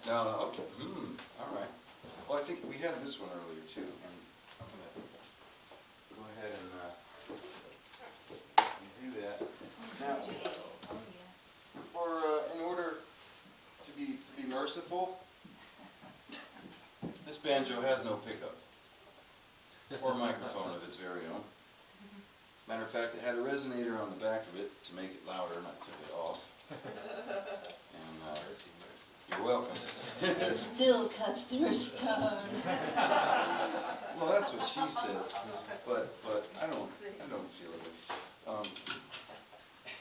No, no, okay, all right. Well, I think we had this one earlier too, and I'm gonna go ahead and do that. Now, in order to be merciful, this banjo has no pickup or microphone of its very own. Matter of fact, it had a resonator on the back of it to make it louder, and I took it off. And you're welcome. It still cuts through stone. Well, that's what she said, but I don't feel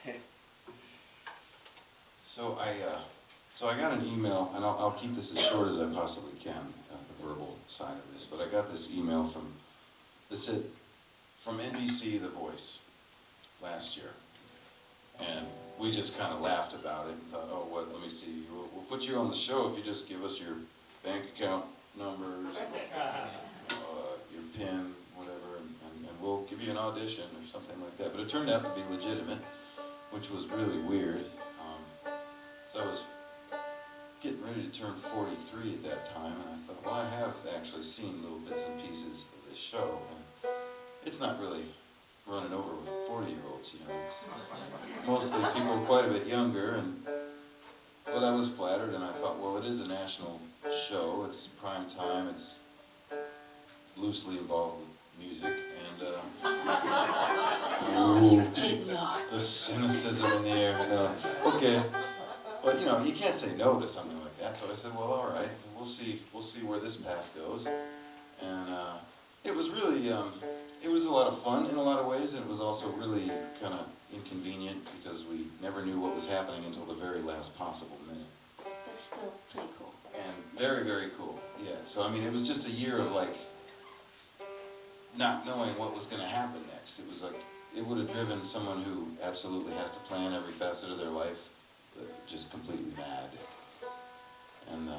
it. So I got an email, and I'll keep this as short as I possibly can, the verbal side of this. But I got this email that said from NBC The Voice last year, and we just kind of laughed about it and thought, oh, what? Let me see. We'll put you on the show if you just give us your bank account numbers, your PIN, whatever, and we'll give you an audition or something like that. But it turned out to be legitimate, which was really weird. So I was getting ready to turn 43 at that time, and I thought, well, I have actually seen little bits and pieces of this show, and it's not really running over with 40-year-olds, you know. It's mostly people quite a bit younger, but I was flattered, and I thought, well, it is a national show, it's prime time, it's loosely involved with music, and No, you did not. The cynicism in the air, okay. But you know, you can't say no to something like that. So I said, well, all right, we'll see where this path goes. And it was really, it was a lot of fun in a lot of ways, and it was also really kind of inconvenient because we never knew what was happening until the very last possible minute. That's still pretty cool. And very, very cool. Yeah. So I mean, it was just a year of like not knowing what was going to happen next. It was like it would have driven someone who absolutely has to plan every facet of their life just completely mad. And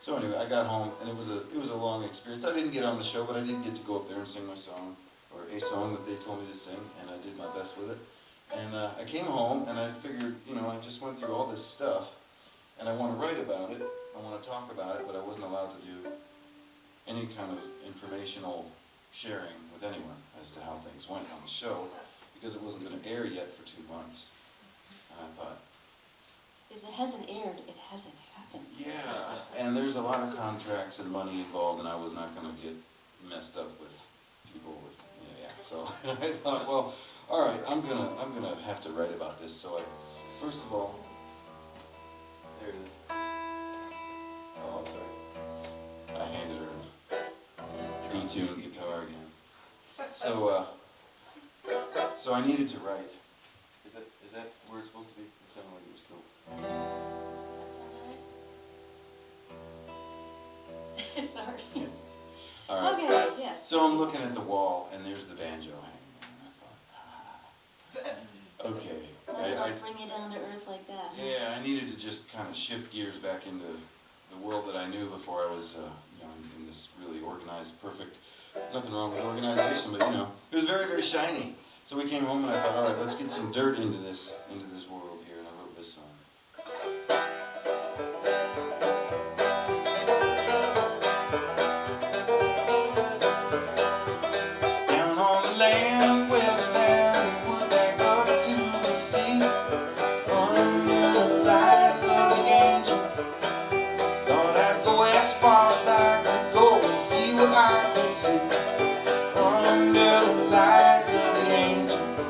so anyway, I got home, and it was a long experience. I didn't get on the show, but I did get to go up there and sing my song, or a song that they told me to sing, and I did my best with it. And I came home, and I figured, you know, I just went through all this stuff, and I want to write about it, I want to talk about it, but I wasn't allowed to do any kind of informational sharing with anyone as to how things went on the show, because it wasn't going to air yet for 2 months. And I thought, if it hasn't aired, it hasn't happened. yeah, and there's a lot of contracts and money involved, and I was not going to get messed up with people with, yeah. So I thought, well, all right, I'm gonna have to write about this. So first of all, there it is. Oh, I'm sorry. I handed her a detuned guitar again. So I needed to write. Is that where it's supposed to be? It sounded like it was still. Sorry. Yeah. All right. Okay, yes. So I'm looking at the wall, and there's the banjo hanging there, and I thought, okay. Let's bring it down to earth like that. Yeah, I needed to just kind of shift gears back into the world that I knew before I was, you know, in this really organized, perfect. Nothing wrong with organization, but you know, it was very, very shiny. So we came home, and I thought, all right, let's get some dirt into this world here, and I wrote this song. Down on the land where the man would back up to the sea, under the lights of the angels, thought I'd go as far as I could go and see what I could see. Under the lights of the angels,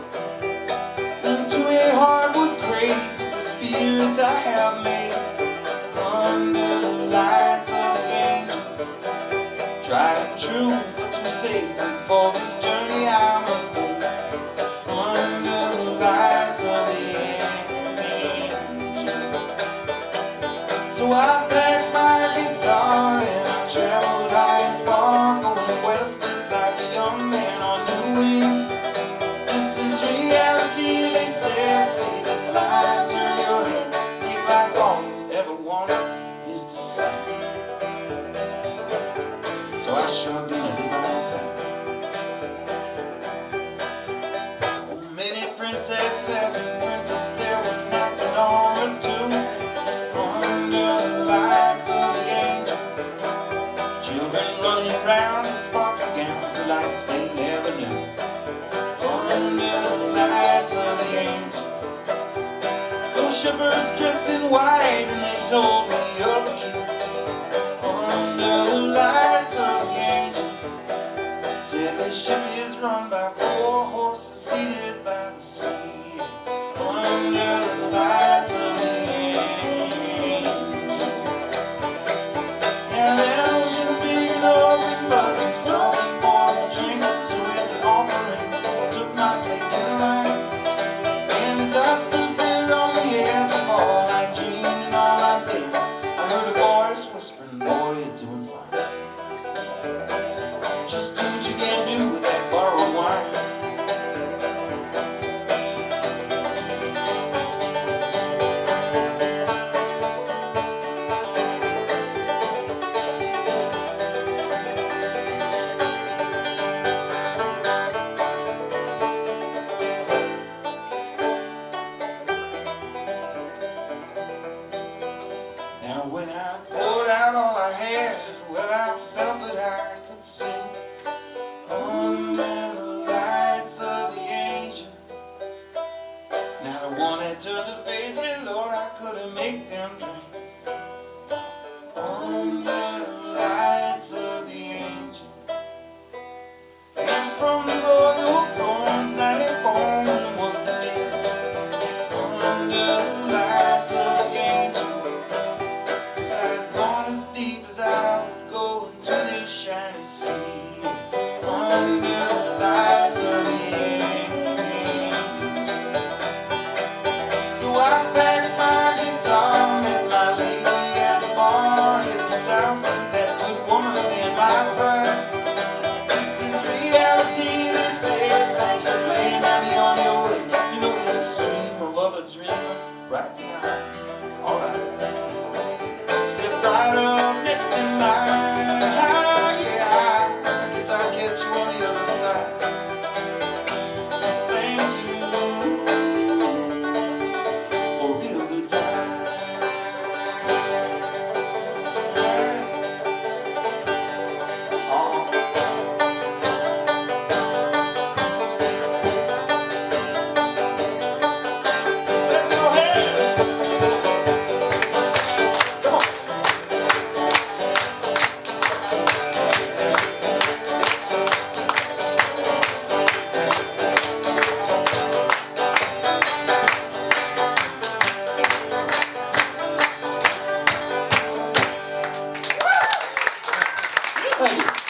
into a hardwood crate with the spirits I have made. Under the lights of the angels, tried and true, what you say, for this journey I must take. Under the lights of the angels. So I packed my guitar and I traveled high and far, going west just like a young man on new wings. This is reality, they said, see this light, turn your head, think like all you've ever wanted is to sing. So I shrugged and I did my own thing. ship is run by 4 horses seated by the sea, under the lights of the angels. And the ocean's big and open, but too salty for a drink. So with the offering, took my place in line. And as I stood there on the edge of all I dreamed and all I did, I heard a voice whispering, boy, you're doing fine. Just do what you can do with that borrowed wine. Now when I poured out all I had, well, I felt that I could sing under the lights of the angels. Now the one had turned to face me, Lord, I couldn't make them drink under the lights of the angels. And from the royal thrones that it born was to be under the lights of the angels. Deep as I would go into this shiny sea, under the lights of the angels. So I packed my guitar, met my lady at the bar, headed south with that good woman and my pride. This is reality, they say. Thanks for playing me on your way. You know there's a stream of other dreamers right behind. Alright. Right up next to mine, yeah, I guess I'll catch you on the other side. Thank you for a real good time. Let go ahead. Come on. Thank you.